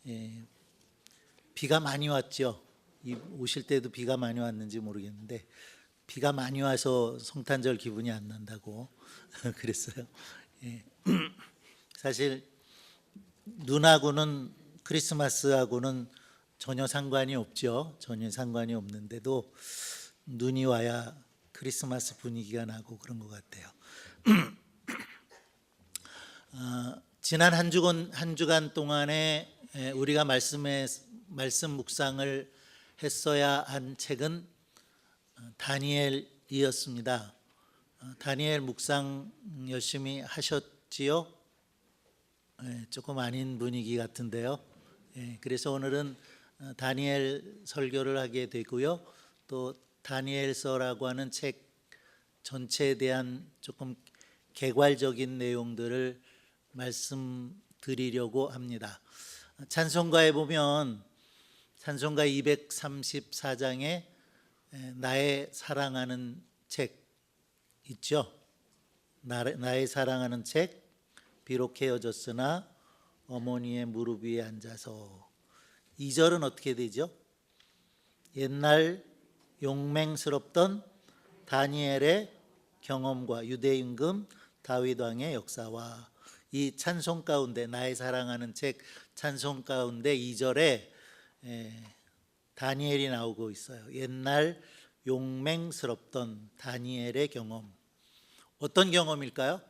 예, 비가 많이 왔죠. 오실 때도 비가 많이 왔는지 모르겠는데 비가 많이 와서 성탄절 기분이 안 난다고 그랬어요. 예. 사실 눈하고는 크리스마스하고는 전혀 상관이 없죠. 전혀 상관이 없는데도 눈이 와야 크리스마스 분위기가 나고 그런 것 같아요. 지난 한 주간 동안에 우리가 말씀 묵상을 했어야 한 책은 다니엘이었습니다. 다니엘 묵상 열심히 하셨지요? 조금 아닌 분위기 같은데요. 그래서 오늘은 다니엘 설교를 하게 되고요. 또 다니엘서라고 하는 책 전체에 대한 조금 개괄적인 내용들을 말씀드리려고 합니다. 찬송가에 보면 찬송가 234장에 나의 사랑하는 책 있죠. 나의 사랑하는 책, 비록 헤어졌으나 어머니의 무릎 위에 앉아서. 2절은 어떻게 되죠? 옛날 용맹스럽던 다니엘의 경험과 유대 임금 다윗 왕의 역사와. 이 찬송 가운데, 나의 사랑하는 책 찬송 가운데 2절에 다니엘이 나오고 있어요. 옛날 용맹스럽던 다니엘의 경험. 어떤 경험일까요?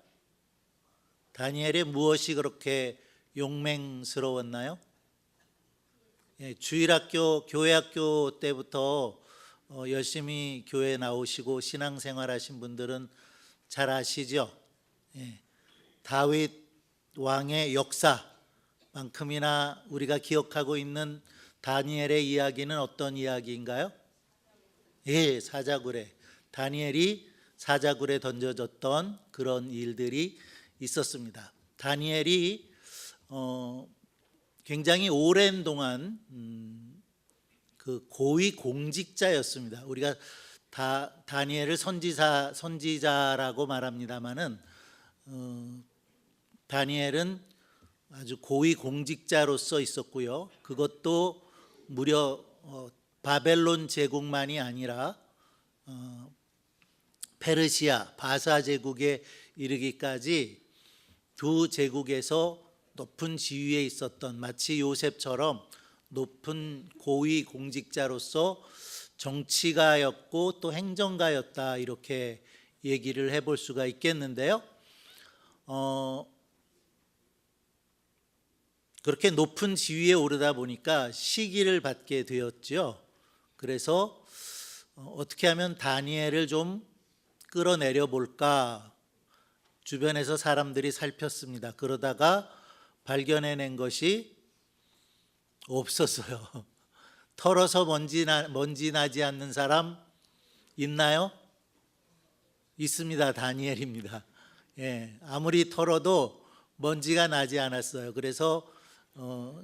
다니엘의 무엇이 그렇게 용맹스러웠나요? 주일학교, 교회학교 때부터 열심히 교회 나오시고 신앙생활 하신 분들은 잘 아시죠? 다윗 왕의 역사만큼이나 우리가 기억하고 있는 다니엘의 이야기는 어떤 이야기인가요? 사자굴에, 다니엘이 사자굴에 던져졌던 그런 일들이 있었습니다. 다니엘이 굉장히 오랜 동안 그 고위 공직자였습니다. 우리가 다니엘을 선지자라고 말합니다마는 다니엘은 아주 고위 공직자로서 있었고요. 그것도 무려 바벨론 제국만이 아니라 페르시아, 바사 제국에 이르기까지 두 제국에서 높은 지위에 있었던, 마치 요셉처럼 높은 고위 공직자로서 정치가였고 또 행정가였다, 이렇게 얘기를 해볼 수가 있겠는데요. 그렇게 높은 지위에 오르다 보니까 시기를 받게 되었죠. 그래서 어떻게 하면 다니엘을 좀 끌어내려 볼까 주변에서 사람들이 살폈습니다. 그러다가 발견해낸 것이 없었어요. 털어서 먼지 나지 않는 사람 있나요? 있습니다. 다니엘입니다. 아무리 털어도 먼지가 나지 않았어요. 그래서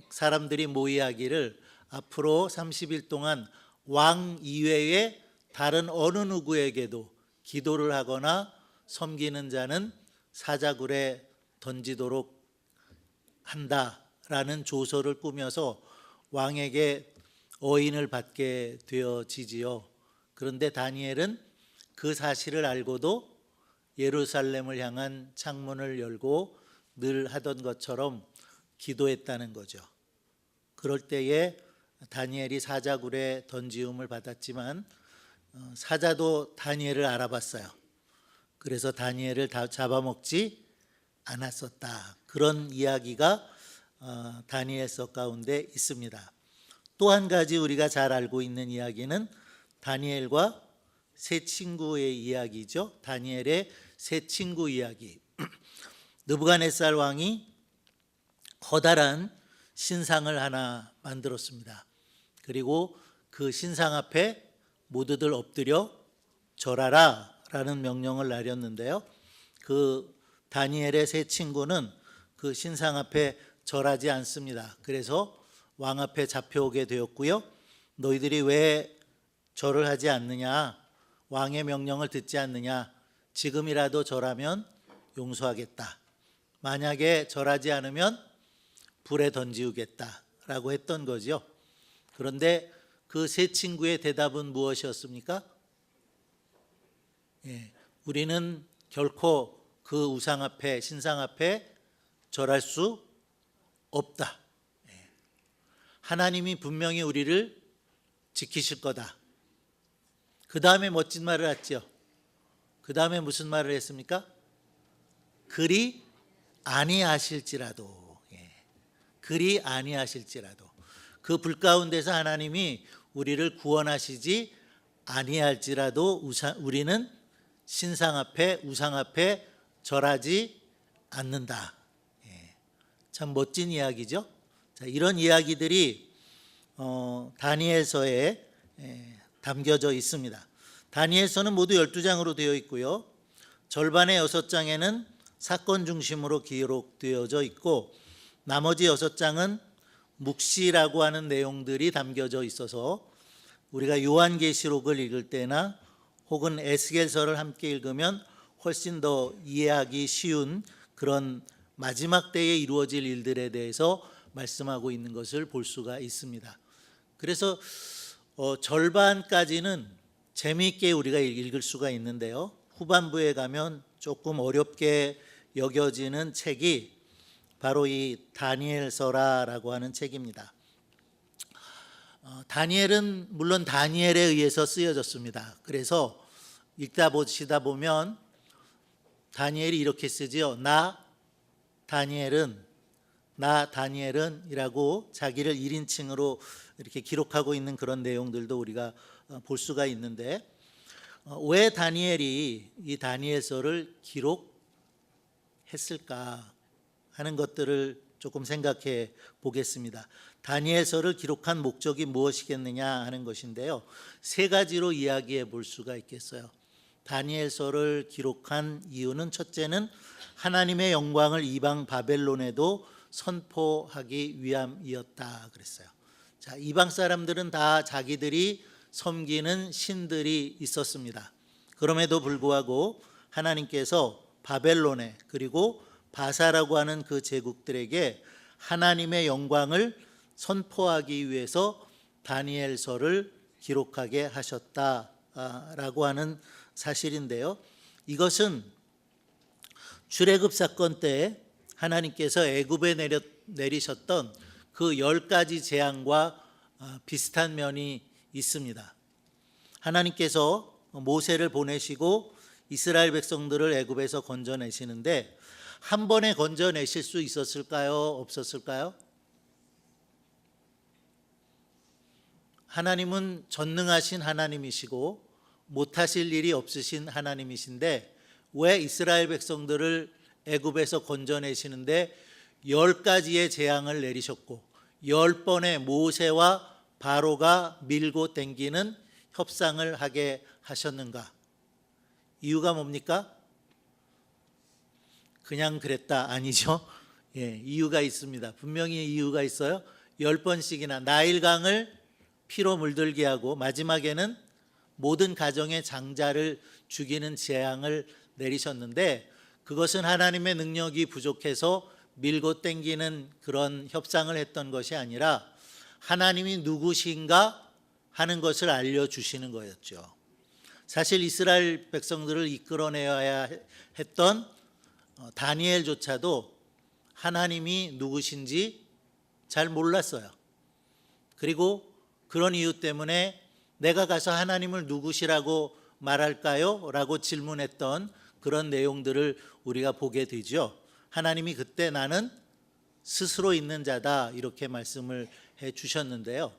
사람들이 모이하기를 앞으로 30일 동안 왕 이외에 다른 어느 누구에게도 기도를 하거나 섬기는 자는 사자굴에 던지도록 한다라는 조서를 꾸며서 왕에게 어인을 받게 되어지지요. 그런데 다니엘은 그 사실을 알고도 예루살렘을 향한 창문을 열고 늘 하던 것처럼 기도했다는 거죠. 그럴 때에 다니엘이 사자굴에 던지움을 받았지만 사자도 다니엘을 알아봤어요. 그래서 다니엘을 다 잡아먹지 않았었다. 그런 이야기가 다니엘서 가운데 있습니다. 또 한 가지 우리가 잘 알고 있는 이야기는 다니엘과 세 친구의 이야기죠. 다니엘의 세 친구 이야기. 느부갓네살 왕이 커다란 신상을 하나 만들었습니다. 그리고 그 신상 앞에 모두들 엎드려 절하라 라는 명령을 내렸는데요. 그 다니엘의 세 친구는 그 신상 앞에 절하지 않습니다. 그래서 왕 앞에 잡혀오게 되었고요. 너희들이 왜 절을 하지 않느냐, 왕의 명령을 듣지 않느냐, 지금이라도 절하면 용서하겠다, 만약에 절하지 않으면 불에 던지우겠다 라고 했던 거죠. 그런데 그 세 친구의 대답은 무엇이었습니까? 우리는 결코 그 우상 앞에, 신상 앞에 절할 수 없다. 하나님이 분명히 우리를 지키실 거다. 그 다음에 멋진 말을 했죠. 그 다음에 무슨 말을 했습니까? 그리 아니하실지라도. 그리 아니하실지라도. 그 불 가운데서 하나님이 우리를 구원하시지 아니할지라도 우리는 신상 앞에, 우상 앞에 절하지 않는다. 참 멋진 이야기죠. 자, 이런 이야기들이 다니엘서에 담겨져 있습니다. 다니엘서는 모두 12장으로 되어 있고요. 절반의 6장에는 사건 중심으로 기록되어져 있고 나머지 6장은 묵시라고 하는 내용들이 담겨져 있어서 우리가 요한계시록을 읽을 때나 혹은 에스겔서를 함께 읽으면 훨씬 더 이해하기 쉬운 그런 마지막 때에 이루어질 일들에 대해서 말씀하고 있는 것을 볼 수가 있습니다. 그래서 절반까지는 재미있게 우리가 읽을 수가 있는데요. 후반부에 가면 조금 어렵게 여겨지는 책이 바로 이 다니엘서라라고 하는 책입니다. 다니엘은 물론 다니엘에 의해서 쓰여졌습니다. 그래서 읽다 보시다 보면 다니엘이 이렇게 쓰지요. 나 다니엘은 이라고 자기를 1인칭으로 이렇게 기록하고 있는 그런 내용들도 우리가 볼 수가 있는데 왜 다니엘이 이 다니엘서를 기록했을까 하는 것들을 조금 생각해 보겠습니다. 다니엘서를 기록한 목적이 무엇이겠느냐 하는 것인데요. 세 가지로 이야기해 볼 수가 있겠어요. 다니엘서를 기록한 이유는 첫째는 하나님의 영광을 이방 바벨론에도 선포하기 위함이었다 그랬어요. 자, 이방 사람들은 다 자기들이 섬기는 신들이 있었습니다. 그럼에도 불구하고 하나님께서 바벨론에 그리고 바사라고 하는 그 제국들에게 하나님의 영광을 선포하기 위해서 다니엘서를 기록하게 하셨다라고 하는 사실인데요. 이것은 출애굽 사건 때 하나님께서 애굽에 내리셨던 그 10가지 재앙과 비슷한 면이 있습니다. 하나님께서 모세를 보내시고 이스라엘 백성들을 애굽에서 건져내시는데 한 번에 건져내실 수 있었을까요? 없었을까요? 하나님은 전능하신 하나님이시고 못하실 일이 없으신 하나님이신데 왜 이스라엘 백성들을 애굽에서 건져내시는데 10가지의 재앙을 내리셨고 10번의 모세와 바로가 밀고 당기는 협상을 하게 하셨는가? 이유가 뭡니까? 그냥 그랬다 아니죠. 이유가 있습니다. 분명히 이유가 있어요. 10번씩이나 나일강을 피로 물들게 하고 마지막에는 모든 가정의 장자를 죽이는 재앙을 내리셨는데 그것은 하나님의 능력이 부족해서 밀고 당기는 그런 협상을 했던 것이 아니라 하나님이 누구신가 하는 것을 알려주시는 거였죠. 사실 이스라엘 백성들을 이끌어내야 했던 다니엘조차도 하나님이 누구신지 잘 몰랐어요. 그리고 그런 이유 때문에 내가 가서 하나님을 누구시라고 말할까요? 라고 질문했던 그런 내용들을 우리가 보게 되죠. 하나님이 그때 나는 스스로 있는 자다 이렇게 말씀을 해 주셨는데요.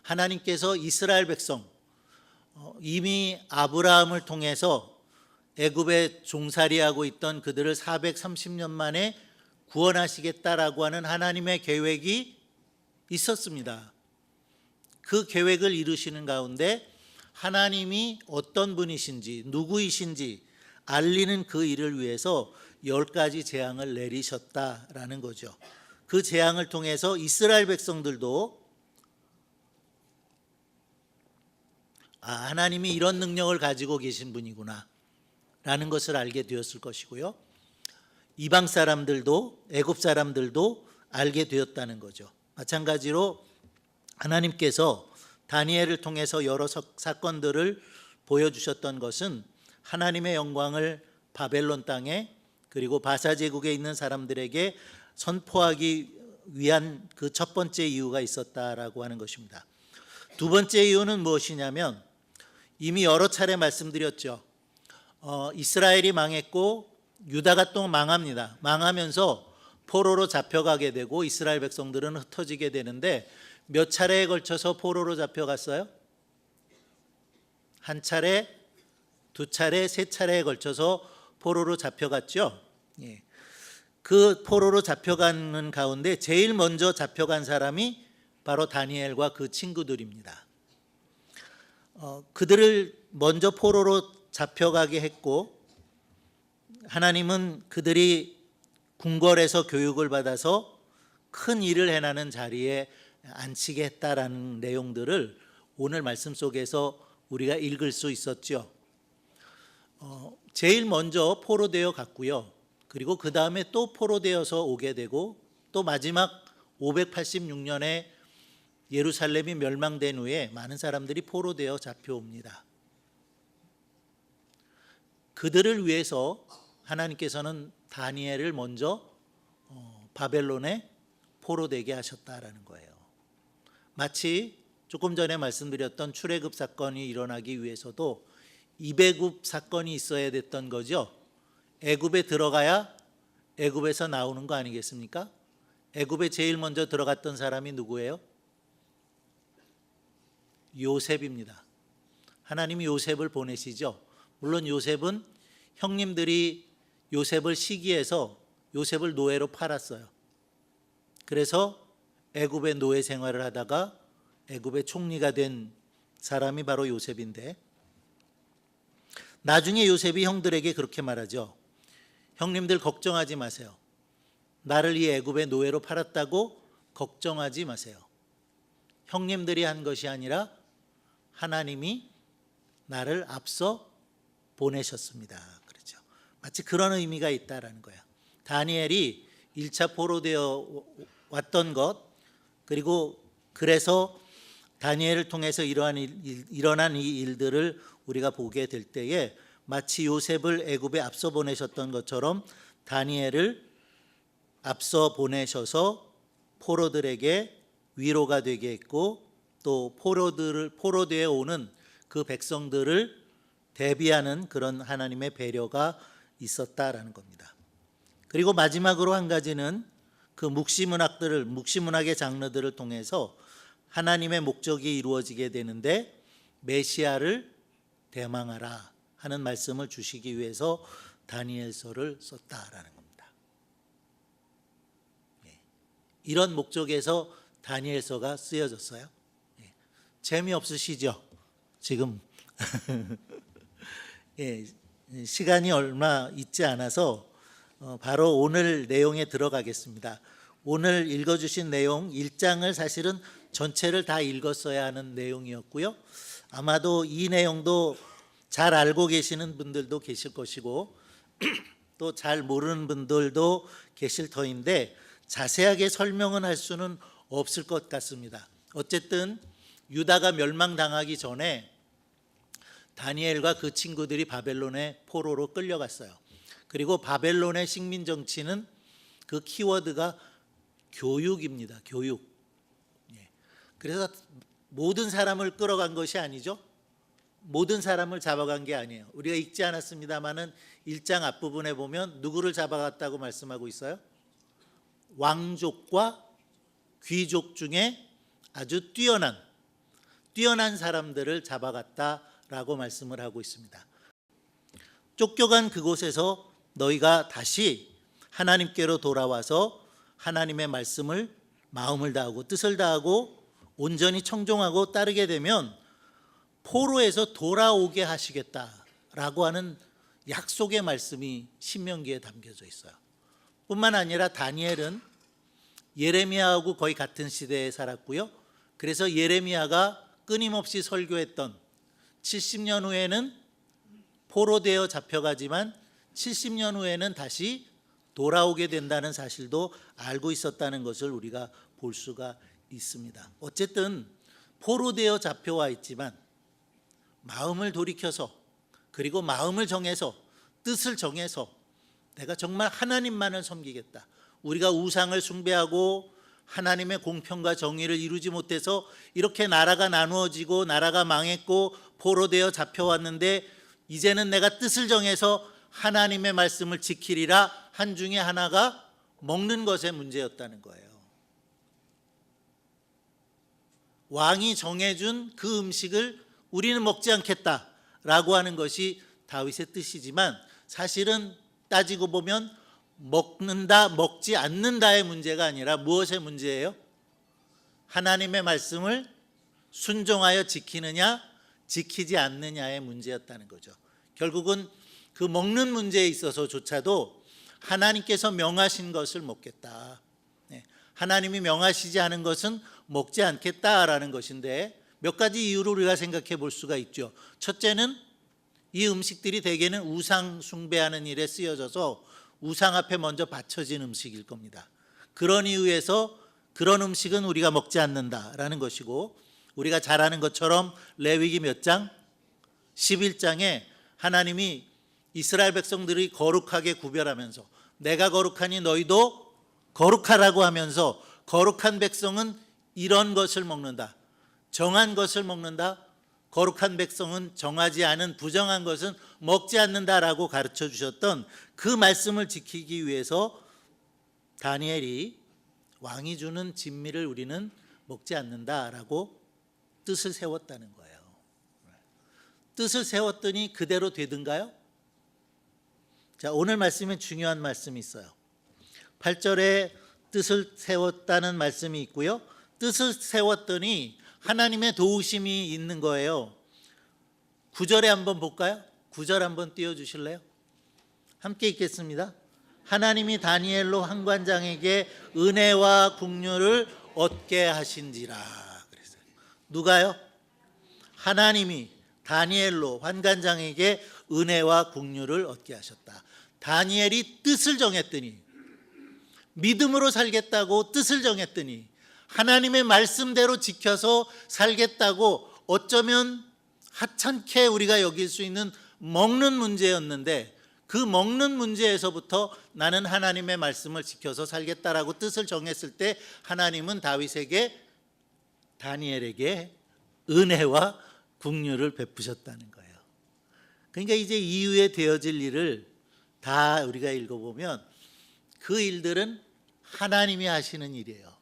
하나님께서 이스라엘 백성 이미 아브라함을 통해서 애굽에 종살이하고 있던 그들을 430년 만에 구원하시겠다라고 하는 하나님의 계획이 있었습니다. 그 계획을 이루시는 가운데 하나님이 어떤 분이신지 누구이신지 알리는 그 일을 위해서 10가지 재앙을 내리셨다라는 거죠. 그 재앙을 통해서 이스라엘 백성들도 하나님이 이런 능력을 가지고 계신 분이구나 라는 것을 알게 되었을 것이고요. 이방 사람들도 애굽 사람들도 알게 되었다는 거죠. 마찬가지로 하나님께서 다니엘을 통해서 여러 사건들을 보여주셨던 것은 하나님의 영광을 바벨론 땅에 그리고 바사 제국에 있는 사람들에게 선포하기 위한 그 첫 번째 이유가 있었다라고 하는 것입니다. 두 번째 이유는 무엇이냐면 이미 여러 차례 말씀드렸죠. 이스라엘이 망했고 유다가 또 망합니다. 망하면서 포로로 잡혀가게 되고 이스라엘 백성들은 흩어지게 되는데 몇 차례에 걸쳐서 포로로 잡혀갔어요? 한 차례, 두 차례, 세 차례에 걸쳐서 포로로 잡혀갔죠. 예. 그 포로로 잡혀가는 가운데 제일 먼저 잡혀간 사람이 바로 다니엘과 그 친구들입니다. 그들을 먼저 포로로 잡혀가게 했고 하나님은 그들이 궁궐에서 교육을 받아서 큰 일을 해나는 자리에 앉히게 했다라는 내용들을 오늘 말씀 속에서 우리가 읽을 수 있었죠. 제일 먼저 포로되어 갔고요. 그리고 그 다음에 또 포로되어서 오게 되고 또 마지막 586년에 예루살렘이 멸망된 후에 많은 사람들이 포로되어 잡혀옵니다. 그들을 위해서 하나님께서는 다니엘을 먼저 바벨론에 포로되게 하셨다라는 거예요. 마치 조금 전에 말씀드렸던 출애굽 사건이 일어나기 위해서도 이배굽 사건이 있어야 됐던 거죠. 애굽에 들어가야 애굽에서 나오는 거 아니겠습니까? 애굽에 제일 먼저 들어갔던 사람이 누구예요? 요셉입니다. 하나님이 요셉을 보내시죠. 물론 요셉은 형님들이 요셉을 시기해서 요셉을 노예로 팔았어요. 그래서 애굽의 노예 생활을 하다가 애굽의 총리가 된 사람이 바로 요셉인데 나중에 요셉이 형들에게 그렇게 말하죠. 형님들 걱정하지 마세요. 나를 이 애굽의 노예로 팔았다고 걱정하지 마세요. 형님들이 한 것이 아니라 하나님이 나를 앞서 보내셨습니다. 그렇죠. 마치 그런 의미가 있다라는 거예요. 다니엘이 1차 포로되어 왔던 것 그리고 그래서 다니엘을 통해서 일어난 이 일들을 우리가 보게 될 때에 마치 요셉을 애굽에 앞서 보내셨던 것처럼 다니엘을 앞서 보내셔서 포로들에게 위로가 되게 했고 또 포로되어 오는 그 백성들을 대비하는 그런 하나님의 배려가 있었다라는 겁니다. 그리고 마지막으로 한 가지는 그 묵시문학의 장르들을 통해서 하나님의 목적이 이루어지게 되는데 메시아를 대망하라 하는 말씀을 주시기 위해서 다니엘서를 썼다라는 겁니다. 이런 목적에서 다니엘서가 쓰여졌어요. 재미없으시죠? 지금 시간이 얼마 있지 않아서 바로 오늘 내용에 들어가겠습니다. 오늘 읽어주신 내용 1장을 사실은 전체를 다 읽었어야 하는 내용이었고요. 아마도 이 내용도 잘 알고 계시는 분들도 계실 것이고 또 잘 모르는 분들도 계실 터인데 자세하게 설명은 할 수는 없을 것 같습니다. 어쨌든 유다가 멸망당하기 전에 다니엘과 그 친구들이 바벨론의 포로로 끌려갔어요. 그리고 바벨론의 식민 정치는 그 키워드가 교육입니다. 교육. 그래서 모든 사람을 끌어간 것이 아니죠. 모든 사람을 잡아간 게 아니에요. 우리가 읽지 않았습니다마는 1장 앞부분에 보면 누구를 잡아갔다고 말씀하고 있어요? 왕족과 귀족 중에 아주 뛰어난 사람들을 잡아갔다라고 말씀을 하고 있습니다. 쫓겨간 그곳에서 너희가 다시 하나님께로 돌아와서 하나님의 말씀을 마음을 다하고 뜻을 다하고 온전히 청종하고 따르게 되면 포로에서 돌아오게 하시겠다라고 하는 약속의 말씀이 신명기에 담겨져 있어요. 뿐만 아니라 다니엘은 예레미야하고 거의 같은 시대에 살았고요. 그래서 예레미야가 끊임없이 설교했던 70년 후에는 포로되어 잡혀가지만 70년 후에는 다시 돌아오게 된다는 사실도 알고 있었다는 것을 우리가 볼 수가 있습니다. 어쨌든 포로되어 잡혀와 있지만 마음을 돌이켜서, 그리고 마음을 정해서, 뜻을 정해서 내가 정말 하나님만을 섬기겠다. 우리가 우상을 숭배하고 하나님의 공평과 정의를 이루지 못해서 이렇게 나라가 나누어지고 나라가 망했고 포로되어 잡혀왔는데, 이제는 내가 뜻을 정해서 하나님의 말씀을 지키리라 한 중에 하나가 먹는 것의 문제였다는 거예요. 왕이 정해준 그 음식을 우리는 먹지 않겠다라고 하는 것이 다윗의 뜻이지만, 사실은 따지고 보면 먹는다, 먹지 않는다의 문제가 아니라 무엇의 문제예요? 하나님의 말씀을 순종하여 지키느냐, 지키지 않느냐의 문제였다는 거죠. 결국은 그 먹는 문제에 있어서조차도 하나님께서 명하신 것을 먹겠다, 하나님이 명하시지 않은 것은 먹지 않겠다라는 것인데, 몇 가지 이유를 우리가 생각해 볼 수가 있죠. 첫째는 이 음식들이 대개는 우상 숭배하는 일에 쓰여져서 우상 앞에 먼저 바쳐진 음식일 겁니다. 그런 이유에서 그런 음식은 우리가 먹지 않는다라는 것이고, 우리가 잘 아는 것처럼 레위기 몇 장? 11장에 하나님이 이스라엘 백성들이 거룩하게 구별하면서 내가 거룩하니 너희도 거룩하라고 하면서, 거룩한 백성은 이런 것을 먹는다, 정한 것을 먹는다, 거룩한 백성은 정하지 않은 부정한 것은 먹지 않는다라고 가르쳐 주셨던 그 말씀을 지키기 위해서 다니엘이 왕이 주는 진미를 우리는 먹지 않는다라고 뜻을 세웠다는 거예요. 뜻을 세웠더니 그대로 되든가요? 자, 오늘 말씀에 중요한 말씀이 있어요. 8절에 뜻을 세웠다는 말씀이 있고요, 뜻을 세웠더니 하나님의 도우심이 있는 거예요. 9절에 한번 볼까요? 9절 한번 띄워주실래요? 함께 읽겠습니다. 하나님이 다니엘로 환관장에게 은혜와 긍휼을 얻게 하신지라 그랬어요. 누가요? 하나님이 다니엘로 환관장에게 은혜와 긍휼을 얻게 하셨다. 다니엘이 뜻을 정했더니, 믿음으로 살겠다고 뜻을 정했더니, 하나님의 말씀대로 지켜서 살겠다고 어쩌면 하찮게 우리가 여길 수 있는 먹는 문제였는데, 그 먹는 문제에서부터 나는 하나님의 말씀을 지켜서 살겠다라고 뜻을 정했을 때 하나님은 다니엘에게 은혜와 긍휼을 베푸셨다는 거예요. 그러니까 이제 이후에 되어질 일을 다 우리가 읽어보면 그 일들은 하나님이 하시는 일이에요.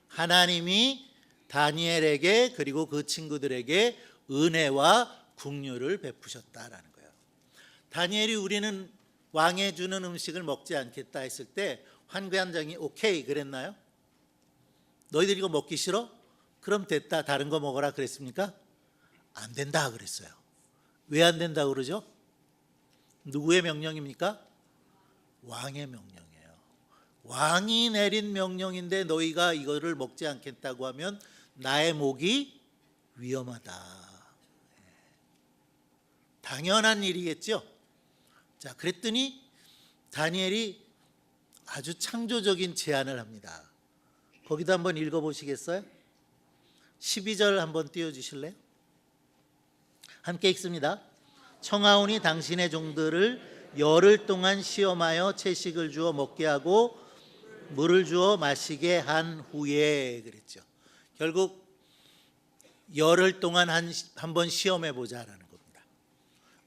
하나님이 다니엘에게 그리고 그 친구들에게 은혜와 긍휼을 베푸셨다라는 거예요. 다니엘이 우리는 왕이 주는 음식을 먹지 않겠다 했을 때 환관장이 오케이 그랬나요? 너희들 이거 먹기 싫어? 그럼 됐다, 다른 거 먹어라 그랬습니까? 안 된다 그랬어요. 왜 안 된다 그러죠? 누구의 명령입니까? 왕의 명령이에요. 왕이 내린 명령인데 너희가 이거를 먹지 않겠다고 하면 나의 목이 위험하다. 당연한 일이겠죠. 자, 그랬더니 다니엘이 아주 창조적인 제안을 합니다. 거기도 한번 읽어보시겠어요? 12절 한번 띄워주실래요? 함께 읽습니다. 청하오니 당신의 종들을 열흘 동안 시험하여 채식을 주어 먹게 하고 물을 주어 마시게 한 후에 그랬죠. 결국 열흘 동안 한번 시험해 보자라는 겁니다.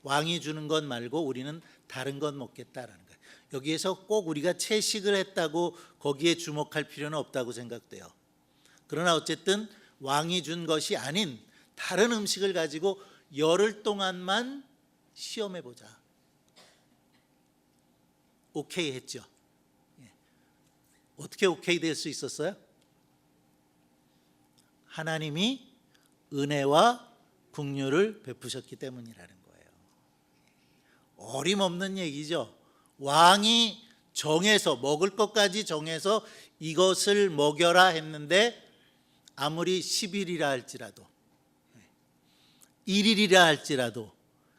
왕이 주는 것 말고 우리는 다른 것 먹겠다라는 거예요. 여기에서 꼭 우리가 채식을 했다고 거기에 주목할 필요는 없다고 생각돼요. 그러나 어쨌든 왕이 준 것이 아닌 다른 음식을 가지고 열흘 동안만 시험해 보자. 오케이 했죠. 어떻게 오케이 될 수 있었어요? 하나님이 은혜와 긍휼을 베푸셨기 때문이라는 거예요. 어림없는 얘기죠. 왕이 정해서 먹을 것까지 정해서 이것을 먹여라 했는데 아무리 10일이라 할지라도 1일이라 할지라도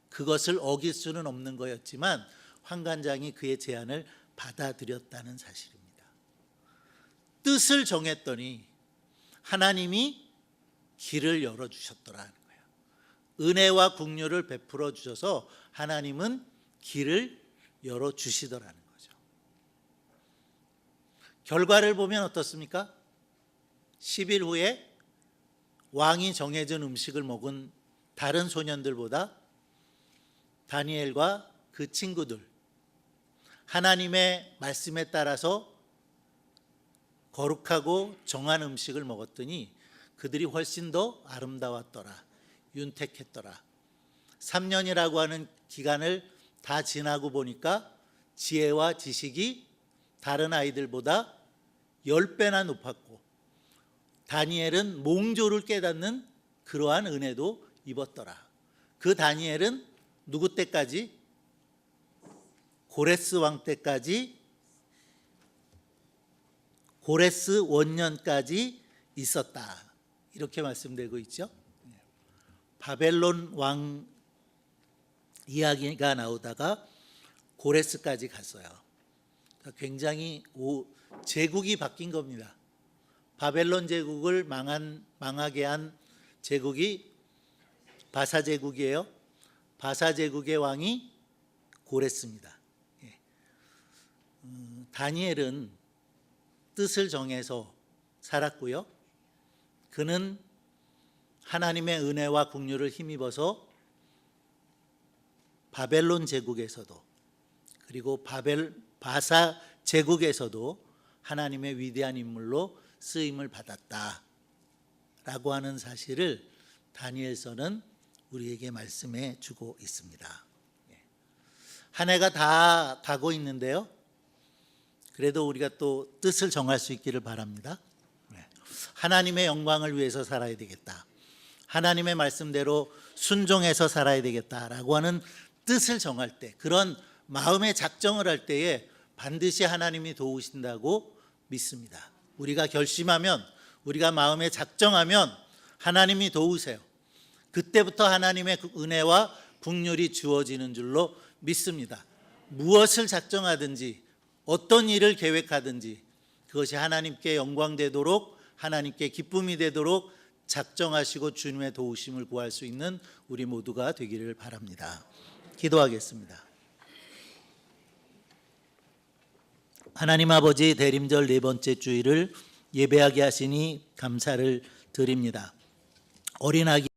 그것을 어길 수는 없는 거였지만 환관장이 그의 제안을 받아들였다는 사실입니다. 뜻을 정했더니 하나님이 길을 열어주셨더라는 거예요. 은혜와 긍휼을 베풀어 주셔서 하나님은 길을 열어주시더라는 거죠. 결과를 보면 어떻습니까? 10일 후에 왕이 정해준 음식을 먹은 다른 소년들보다 다니엘과 그 친구들, 하나님의 말씀에 따라서 거룩하고 정한 음식을 먹었더니 그들이 훨씬 더 아름다웠더라, 윤택했더라. 3년이라고 하는 기간을 다 지나고 보니까 지혜와 지식이 다른 아이들보다 10배나 높았고, 다니엘은 몽조를 깨닫는 그러한 은혜도 입었더라. 그 다니엘은 누구 때까지? 고레스 왕 때까지, 고레스 원년까지 있었다. 이렇게 말씀되고 있죠. 바벨론 왕 이야기가 나오다가 고레스까지 갔어요. 굉장히 제국이 바뀐 겁니다. 바벨론 제국을 망하게 한 제국이 바사 제국이에요. 바사 제국의 왕이 고레스입니다. 다니엘은 뜻을 정해서 살았고요. 그는 하나님의 은혜와 긍휼을 힘입어서 바벨론 제국에서도, 그리고 바사 제국에서도 하나님의 위대한 인물로 쓰임을 받았다라고 하는 사실을 다니엘서는 우리에게 말씀해 주고 있습니다. 한 해가 다 가고 있는데요. 그래도 우리가 또 뜻을 정할 수 있기를 바랍니다. 하나님의 영광을 위해서 살아야 되겠다, 하나님의 말씀대로 순종해서 살아야 되겠다라고 하는 뜻을 정할 때, 그런 마음의 작정을 할 때에 반드시 하나님이 도우신다고 믿습니다. 우리가 결심하면, 우리가 마음에 작정하면 하나님이 도우세요. 그때부터 하나님의 은혜와 긍휼이 주어지는 줄로 믿습니다. 무엇을 작정하든지 어떤 일을 계획하든지 그것이 하나님께 영광되도록, 하나님께 기쁨이 되도록 작정하시고 주님의 도우심을 구할 수 있는 우리 모두가 되기를 바랍니다. 기도하겠습니다. 하나님 아버지, 대림절 네 번째 주일을 예배하게 하시니 감사를 드립니다. 어린아기